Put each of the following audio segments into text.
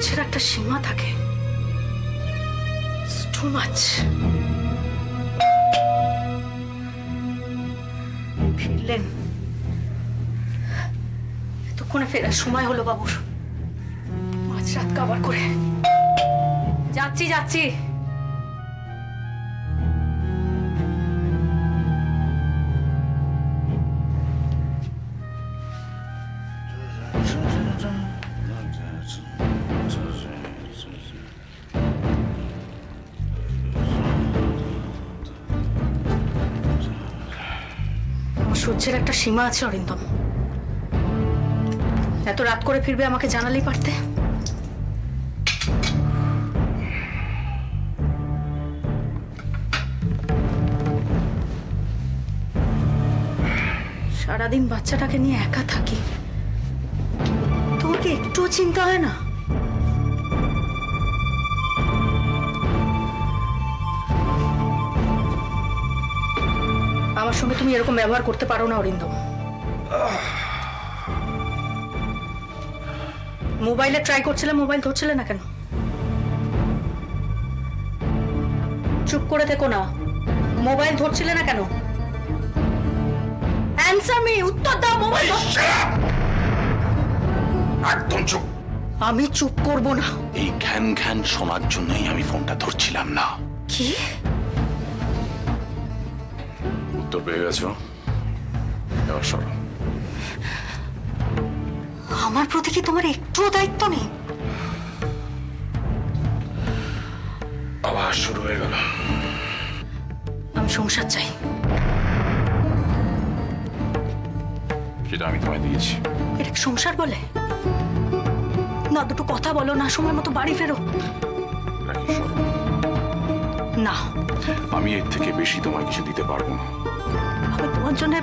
সহ্যের একটা সীমা থাকে। Too much. ফিরলেন? এতক্ষণে ফেরার সময় হলো বাবুর। মাঝরাত কাবার করে। যাচ্ছি যাচ্ছি। সহ্যের একটা সীমা আছে অরিন্দম। এত রাত করে ফিরবে আমাকে জানালেই পারতে। সারাদিন বাচ্চাটাকে নিয়ে একা থাকি, তোমাকে একটুও চিন্তা হয় না? আমার সঙ্গে তুমি এরকম ব্যবহার করতে পারো না অরিন্দম। মোবাইলে ট্রাই করছিলে, মোবাইল ধরছিলে না কেন? চুপ করে থেকো না। মোবাইল ধরছিলে না কেন? অ্যানসার মি, উত্তর দাও। মোবাইল একদম চুপ। আমি চুপ করব না। এই ঘ্যান ঘ্যান শোনার জন্যই আমি ফোনটা ধরছিলাম না। কি? উত্তর পেয়ে গেছো? এবার সরো। আমার প্রতি কি তোমার একটুও দায়িত্ব নেই? আবার শুরু হয়ে গেল। আমি সংসার চাই। সেটা আমি তোমায় দিয়েছি। এটা কি সংসার বলে? না, দুটো কথা বলো না, সময় মতো বাড়ি ফেরো। রাখি, সরো। না, আমি এর থেকে বেশি তোমায় কিছু দিতে পারবো না। আমি তোমার জন্য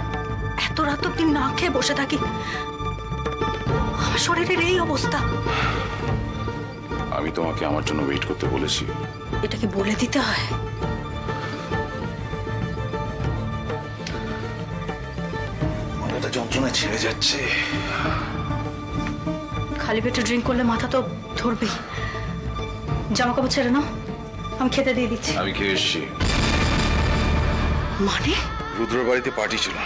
এত রাত অব্দি না খেয়ে বসে থাকি। আমার শরীরের এই অবস্থা। আমি তোমাকে আমার জন্য ওয়েট করতে বলেছি। এটা কি বলে দিতে হয়? মাথাটা যন্ত্রণায় ছেড়ে যাচ্ছে। খালি পেটে ড্রিঙ্ক করলে মাথা তো ধরবেই। জামা কাপড় ছেড়ে নাও, আমি খেতে দিয়ে দিচ্ছি। আমি খেয়ে এসেছি। মানে? রুদ্রর বাড়িতে পার্টি ছিল।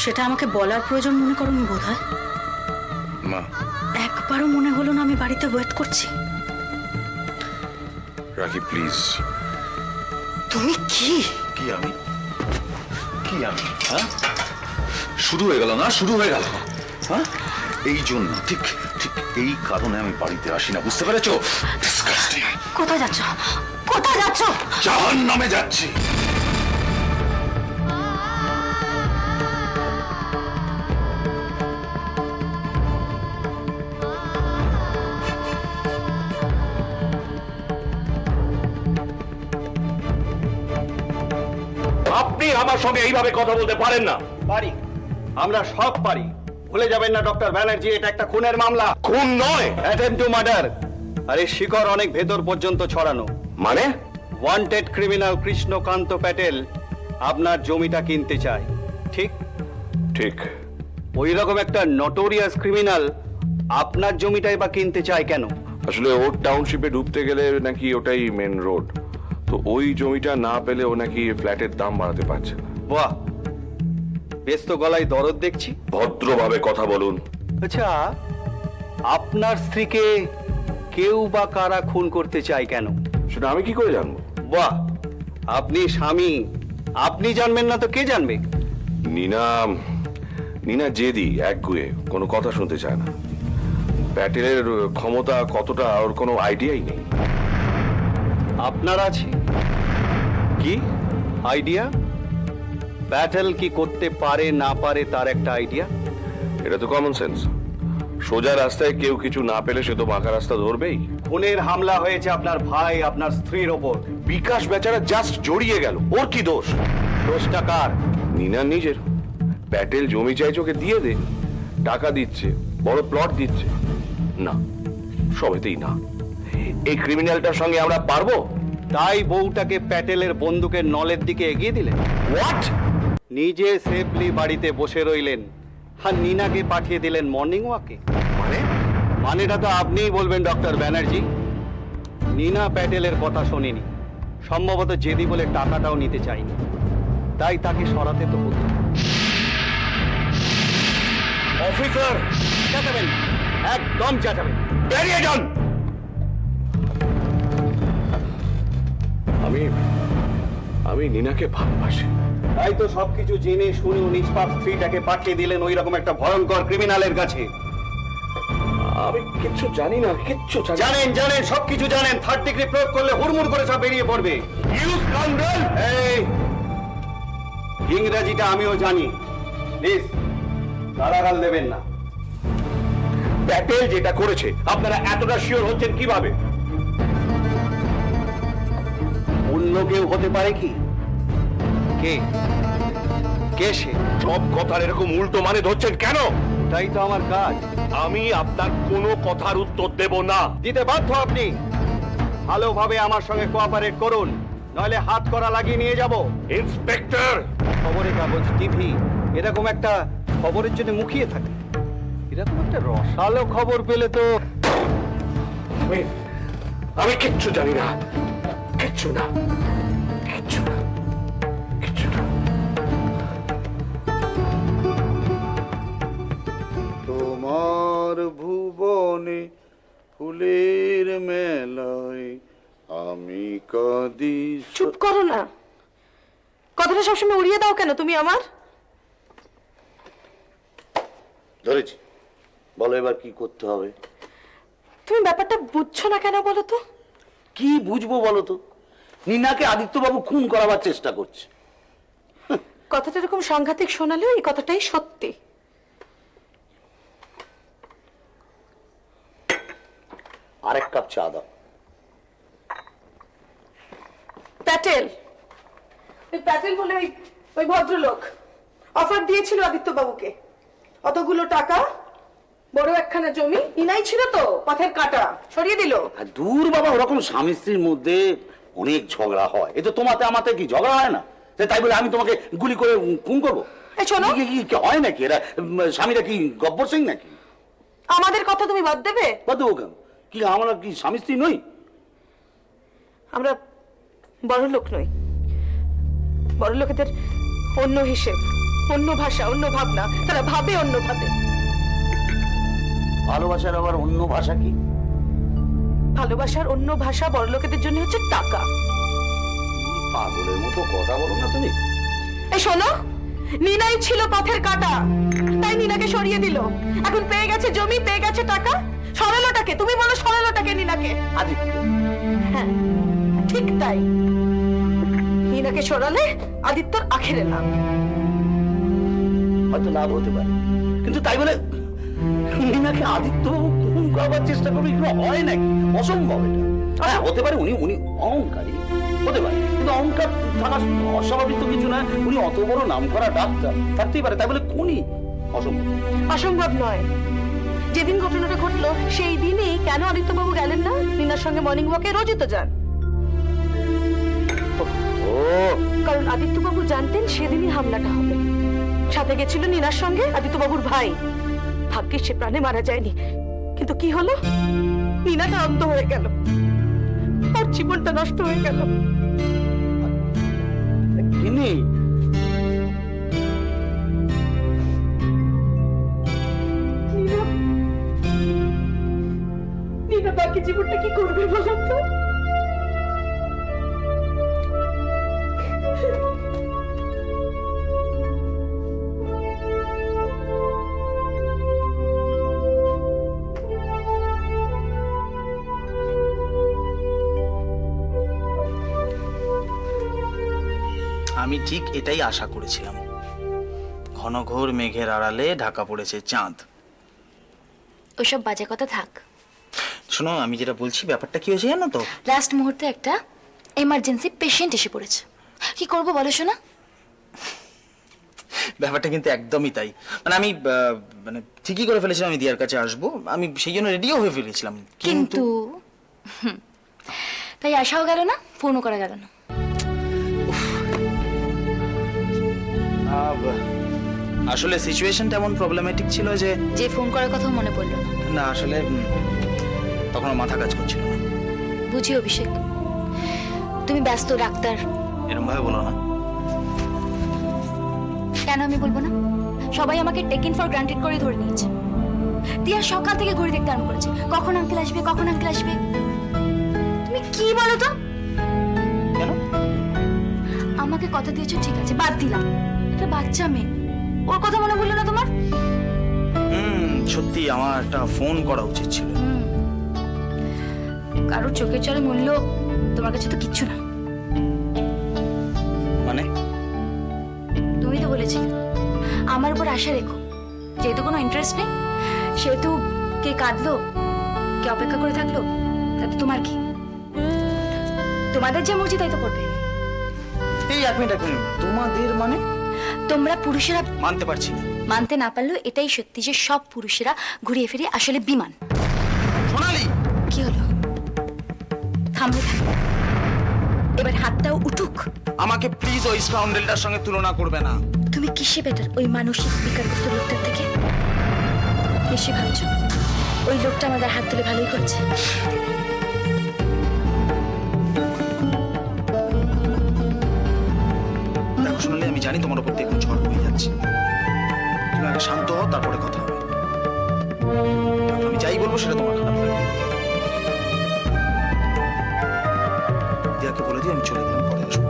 সেটা আমাকে বলার প্রয়োজন মনে করোনি বোধ হয়। মা, একবারও মনে হলো না আমি বাড়িতে ওয়েট করছি? রাখি প্লিজ। তুমি কি? কি আমি? হ্যাঁ, শুরু হয়ে গেল না? শুরু হয়ে গেল। হ্যাঁ, এই জন্য ঠিক ঠিক এই কারণে আমি বাড়িতে আসি না, বুঝতে পেরেছো? কোথায় যাচ্ছ? কোথায় যাচ্ছ? জাহান্নামে যাচ্ছি। আপনি আমার সঙ্গে এইভাবে কথা বলতে পারেন না। পারি, আমরা সব পারি। ভুলে যাবেন না ডক্টর ব্যানার্জি, এটা একটা খুনের মামলা। খুন নয়, অ্যাটেম্পট টু মার্ডার। আর এই শিকড় অনেক ভেতর পর্যন্ত ছড়ানো। মানে ওয়ান্টেড ক্রিমিনাল কৃষ্ণকান্ত প্যাটেল আপনার জমিটা কিনতে চায়, ঠিক? ঠিক। ওই রকম একটা নটোরিয়াস ক্রিমিনাল আপনার জমিটাই বা কিনতে চায় কেন? আসলে ওর টাউনশিপে ঢুকতে গেলে নাকি ওটাই মেন রোড, তো ওই জমিটা না পেলে ও নাকি ফ্ল্যাটের দাম বাড়াতে পারছে না। বাহ, বেশ তো গলায় দরদ দেখছি। ভদ্রভাবে কথা বলুন। আচ্ছা, আপনার স্ত্রীকে কেউ বা কারা খুন করতে চায় কেন? সেটা আমি কি করে জানবো? বাহ, আপনি স্বামী, আপনি জানবেন না তো কে জানবে? নিনা জেদি, একগুঁয়ে, কোনো কথা শুনতে চায় না। প্যাটেলের ক্ষমতা কতটা ওর কোনো আইডিয়াই নেই। আপনার আছে কি আইডিয়া? প্যাটেল কি করতে পারে না পারে তার একটা আইডিয়া? এটা তো কমন সেন্স। সোজা রাস্তায় কেউ কিছু না পেলে সে তো বাঁকা রাস্তা ধরবেই। খুনের হামলা হয়েছে আপনার ভাই, আপনার স্ত্রীর ওপর। বিকাশ বেচারা জাস্ট জড়িয়ে গেল, ওর কি দোষ? দোষটা কার? নিনার নিজের। প্যাটেল জমি চাইছে, ওকে দিয়ে দে। টাকা দিচ্ছে, বড় প্লট দিচ্ছে। না, সবেতেই না। এই ক্রিমিনালটার সঙ্গে আমরা পারবো? তাই বউটাকে প্যাটেলের বন্দুকের নলের দিকে এগিয়ে দিলেন। হোয়াট? নিজে সেফলি বাড়িতে বসে রইলেন আর নিনাকে পাঠিয়ে দিলেন মর্নিং ওয়াকে। মানে মানেটা তো আপনিই বলবেন ডক্টর ব্যানার্জি। নীনা প্যাটেলের কথা শোনেনি, সম্ভবত জেদি বলে টাকাটাও নিতে চাইনি, তাই তাকে সরাতে তো হতো। অফিসার, চেঁচাবেন না, একদম চেঁচাবেন। বেরিয়ে যান। আমি নীনাকে ভালোবাসি। তাই তো সবকিছু জেনে শুনে নিষ্পাপ স্ত্রীটাকে পাঠিয়ে দিলেন ওই রকম একটা ভয়ঙ্কর ক্রিমিনালের কাছে। আমি কিচ্ছু জানি না, কিচ্ছু জানেন জানেন, সবকিছু জানেন। 3rd ডিগ্রি প্রয়োগ করলে হুড়মুড় করে সব বেরিয়ে পড়বে। এই ইংরেজিটা আমিও জানি, প্লিজ গালাগাল দেবেন না। প্যাটেল যেটা করেছে আপনারা এতটা শিওর হচ্ছেন কিভাবে? অন্য কেউ হতে পারে কি? কে কে সে? সব কথার এরকম উল্টো মানে ধরছেন কেন? তাই তো আমার কাজ। আমি আপনার কোনো কথার উত্তর দেব না। দিতে বাধ্য আপনি। ভালোভাবে আমার সঙ্গে কোঅপারেট করুন, নইলে হাত করা লাগিয়ে নিয়ে যাব। ইন্সপেক্টর, খবরের কাগজ, টিভি এরকম একটা খবরের জন্য মুখিয়ে থাকে। এরকম একটা রসালো খবর পেলে তো। আমি কিচ্ছু জানি না, কিচ্ছু না, কিচ্ছু না, কিচ্ছু না। তোমার ভুবনে ফুলের মেলায় আমি কাঁদি। চুপ করো না, কথাটা সবসময় উড়িয়ে দাও কেন তুমি আমার? ধরেছি, বলো এবার কি করতে হবে? তুমি ব্যাপারটা বুঝছো না কেন বলো তো? কি বুঝবো বলো তো? নীনাকে আদিত্যবাবু খুন করাবার চেষ্টা করছে। কথাটা এরকম সাংঘাতিক শোনালেও এই কথাটাই সত্যি। আরেক কাপ চা দাও। প্যাটেল, ওই প্যাটেল বলে ওই ভদ্রলোক অফার দিয়েছিল আদিত্য বাবুকে অতগুলো টাকা, বড় একখানা জমি। ইনাই ছিল তো পথের কাটা, সরিয়ে দিল। আর দূর বাবা, ওরকম স্বামী স্ত্রীর মধ্যে অনেক ঝগড়া হয়। এ তো তোমাতে আমাতে কি ঝগড়া হয় না? তাই বলে আমি তোমাকে গুলি করে খুন করবো? এই শোনো, কি হয় নাকি? এরা স্বামীরা কি গব্বর সিং নাকি? আমাদের কথা তুমি বাদ দেবে? বাদ দেবো কেন? কি আমরা কি স্বামী স্ত্রী নই? আমরা বড় লোক নই। বড় লোকেদের অন্য হিসেব, অন্য ভাষা, অন্য ভাবনা, তারা ভাবে অন্য ভাবে। ভালোবাসার আবার অন্য ভাষা কি? ভালোবাসার অন্য ভাষা বড় লোকেদের জন্য হচ্ছে টাকা। পাগলের মতো কথা বলো না তুমি। এই শোনো, নীনাই ছিল পথের কাটা, তাই নীনাকে সরিয়ে দিল। এখন পেয়ে গেছে জমি, পেয়ে গেছে টাকা, সরালোটাকে। তুমি বলো সরালোটাকে নীনাকে? আদিত্য। হ্যাঁ ঠিক তাই। নীনাকে সরালে আদিত্যর আখেরে লাভ। হয়তো লাভ হতে পারে, কিন্তু তাই বলে নীনাকে আদিত্য খুন করার চেষ্টা করবে এগুলো হয় নাকি? অসম্ভব এটা। হ্যাঁ হতে পারে, উনি উনি অহংকারী হতে পারে, কিন্তু অহংকার থাকা অস্বাভাবিক তো কিছু না। উনি অত বড় নামকরা ডাক্তার, থাকতেই পারে। তাই বলে খুনি অসম্ভব। অসম্ভব নয়। যেদিন ঘটনাটা ঘটলো সেই দিনই কেন আদিত্যবাবু গেলেন না নীনার সঙ্গে মর্নিং ওয়াকে? রোজই তো যান। ও কারণ আদিত্যবাবু জানতেন সেদিনই হামলাটা হবে। সাথে গেছিল নীনার সঙ্গে আদিত্যবাবুর ভাই। ভাগ্যিস সে প্রাণে মারা যায়নি, কিন্তু কি হলো? নীনাটা অন্ধ হয়ে গেল, ওর জীবনটা নষ্ট হয়ে গেল। কিনি নীনা বাকি জীবনটা কি করবে বলো তো? আমি ঠিক এটাই আশা করেছিলাম। ঘন ঘোর মেঘের আড়ালে ঢাকা পড়েছে চাঁদ। ওসব বাজে কথা থাক। শোনো, আমি যেটা বলছি, ব্যাপারটা কি হয়েছে জানো তো? লাস্ট মুহূর্তে একটা এমার্জেন্সি পেশেন্ট এসে পড়েছে। কি করব বলো শোনা? ব্যাপারটা কিন্তু একদমই তাই। মানে আমি মানে ঠিকই করে ফেলেছিলাম আমি দিয়ার কাছে আসবো, আমি সেই জন্য রেডিও হয়ে ফেলেছিলাম, কিন্তু তাই আসাও গেল না, ফোনও করা গেল না। আসলে সিচুয়েশনটা এমন প্রবলেমেটিক ছিল যে যে ফোন করার কথাও মনে পড়লো না। না আসলে তখন আমার মাথা কাজ করছিল না। বুঝি অভিষেক, তুমি ব্যস্ত ডাক্তার। এরকম ভাবে বলো না। কেন আমি বলবো না? সবাই আমাকে টেকিং ফর গ্রান্টেড করে ধরে নিয়েছে। তিয়া সকাল থেকে ঘড়ি দেখতে আরম্ভ করেছে, কখন আঙ্কেল আসবে, কখন আঙ্কেল আসবে। তুমি কি বলো তো? কেন? আমাকে কথা দিয়েছো, ঠিক আছে, বাদ দিলাম। একটা বাচ্চা মেয়ে, ওর কথা মনে পড়লো না তোমার? সত্যি আমার একটা ফোন করা উচিত ছিল। কারোর চোখের জলে মূল্য তোমার কাছে তো কিচ্ছু না। মানে তুমি তো বলেছিলে আমার উপর আশা রেখো, যেহেতু কোনো ইন্টারেস্ট নেই, সেহেতু কে কাঁদলো, কে অপেক্ষা করে থাকলো, তাতে তোমার কি? তোমাদের যে মর্জি তাই তো করবে। এই এক মিনিট তোমাদের মানে? তোমরা পুরুষেরা মানতে পারছি না। মানতে না পারলেও এটাই সত্যি যে সব পুরুষেরা ঘুরিয়ে ফিরিয়ে আসলে বিমান। সোনালি, কি হলো? থামলে থাকবে, এবার হাতটাও উঠুক। আমাকে প্লিজ ওই স্কাউন্ডেলটার সঙ্গে তুলনা করবে না। তুমি কিসে বেটার ওই মানসিক বিকারগ্রস্ত লোকটার থেকে? বেশি ভাবছো ওই লোকটা আমাদের হাত তুলে ভালোই করেছে। দেখো সোনালি, আমি জানি তোমার উপর দিয়ে এখন ঝড় বয়ে যাচ্ছে। তুমি আগে শান্ত হও, তারপরে কথা হবে। আমি যাই বলবো সেটা তোমার খারাপ লাগবে। দিয়াকে বলে দিই আমি চলে গেলাম, পরে আসবো।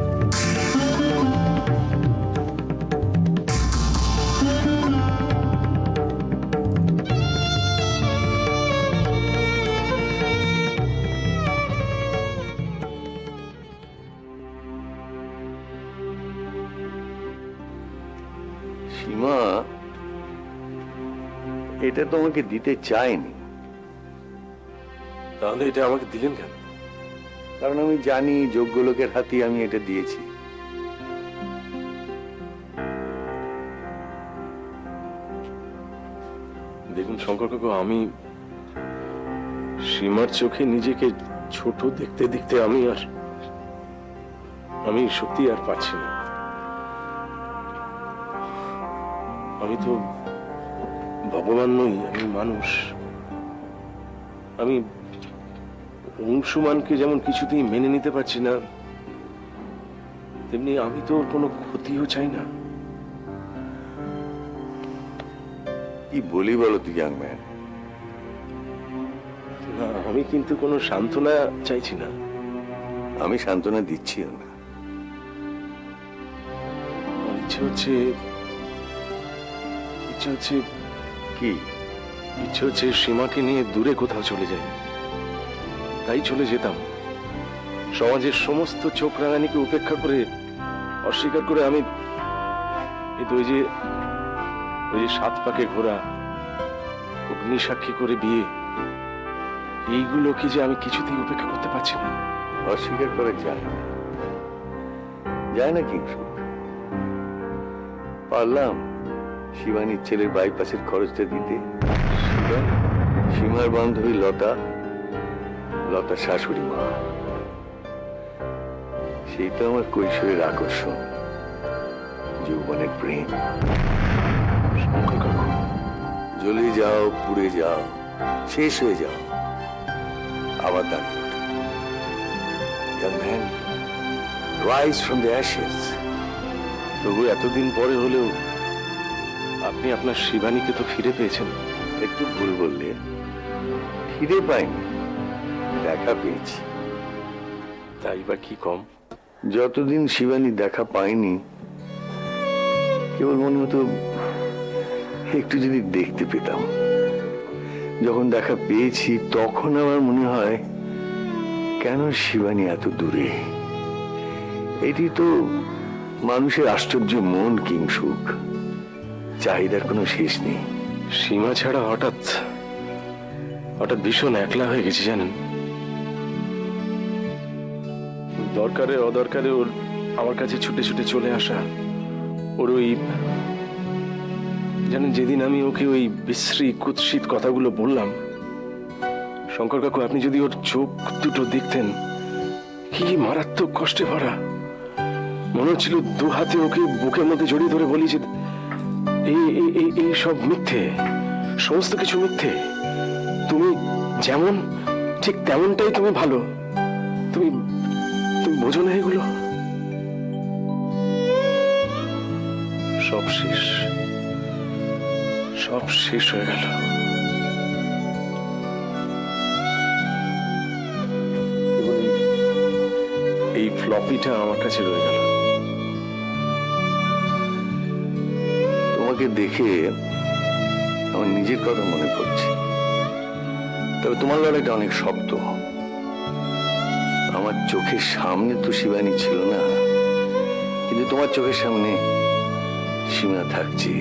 সীমা এটা তোমাকে দিতে চাইনি। তাহলে এটা আমাকে দিলেন কেন? কারণ আমি জানি যোগ্য লোকের হাতে আমি এটা দিয়েছি। দেখুন শঙ্কর কাকু, আমি সীমার চোখে নিজেকে ছোট দেখতে দেখতে আমি সত্যি আর পারছি না। আমি তো ভগবান নই, আমি মানুষ। আমি অংশুমানকে যেমন কিছুতেই মেনে নিতে পারছি না, তেমনি আমি তো ওর কোনো ক্ষতিও চাই না। কি বলি বলো তুই, ইয়াং ম্যান? না, আমি কিন্তু কোনো সান্ত্বনা চাইছি না। আমি সান্ত্বনা দিচ্ছিও না। আমার ইচ্ছে হচ্ছে কি? ইচ্ছে হচ্ছে সীমাকে নিয়ে দূরে কোথাও চলে যাই। তাই চলে যেতাম। সমাজের সমস্ত চোখ রাঙানিকে উপেক্ষা করে, অস্বীকার করে আমি ওই যে 7 পাকে ঘোরা, অগ্নি সাক্ষী করে বিয়ে, এইগুলোকে যে আমি কিছুতেই উপেক্ষা করতে পারছি না। অস্বীকার করা যায় না, যায় না কিন্তু। পারলাম শিবানীর ছেলের বাইপাসের খরচটা দিতে। সীমার বান্ধবী লতার শাশুড়ি মা, সেই তো আমার কৈশোরের আকর্ষণ, যৌবনের প্রেম। শঙ্কর কাকু, জ্বলে যাও, পুড়ে যাও, শেষ হয়ে যাও, আবার দাঁড়িয়ে ওঠো। Young man, rise from the ashes. তবু এতদিন পরে হলেও আপনি আপনার শিবানীকে তো ফিরে পেয়েছেন। একটু ভুল বললে, ফিরে পাইনি, দেখা পেয়েছি। তাই বা কি কম? যতদিন শিবানী দেখা পাইনি, কেবল মনে হতো একটু যদি দেখতে পেতাম। যখন দেখা পেয়েছি তখন আমার মনে হয়, কেন শিবানী এত দূরে? এটি তো মানুষের আশ্চর্য মন, কিংসুক, চাহিদার কোনো শেষ নেই। সীমা ছাড়া হঠাৎ ভীষণ একলা হয়ে গেছি জানেন। দরকারে অদরকারে ওর আমার কাছে ছুটে ছুটে চলে আসা, ওর ওই জানেন যেদিন আমি ওকে ওই বিশ্রী কুৎসিত কথাগুলো বললাম, শঙ্কর কাকু আপনি যদি ওর চোখ দুটো দেখতেন, কি মারাত্মক কষ্টে ভরা। মনে হচ্ছিল 2 হাতে ওকে বুকের মধ্যে জড়িয়ে ধরে বলি যে এই সব মিথ্যে, সমস্ত কিছু মিথ্যে। তুমি যেমন ঠিক তেমনটাই তুমি ভালো। তুমি তুমি বোঝো না এগুলো? সব শেষ, সব শেষ হয়ে গেল। এই ফ্লপিটা আমার কাছে রয়ে গেল। তোমাকে দেখে আমার নিজের কথা মনে পড়ছে। তবে তোমার লড়াইটা অনেক শক্ত। আমার চোখের সামনে তো শিবানী ছিল না, কিন্তু তোমার চোখের সামনে সীমা থাকছে,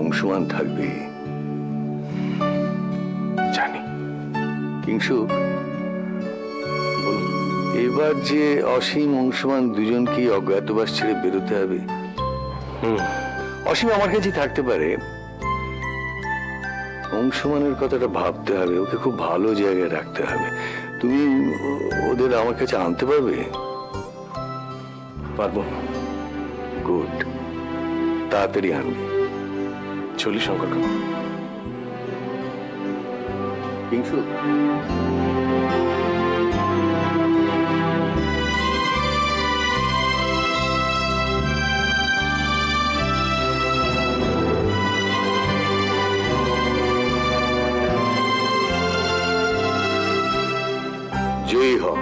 অংশমান থাকবে জানি। কিংশুক, এবার যে অসীম অংশমান দুজনকে অজ্ঞাতবাস ছেড়ে বেরোতে হবে। অসীম আমার কাছে থাকতে পারে, অংশমানের কথাটা ভাবতে হবে, ওকে খুব ভালো জায়গায় রাখতে হবে। তুমি ওদের আমার কাছে আনতে পারবে? পারবো। গুড, তাড়াতাড়ি আনবে। চলি শঙ্কর কাকু। কিংশুক, জয়ী হও।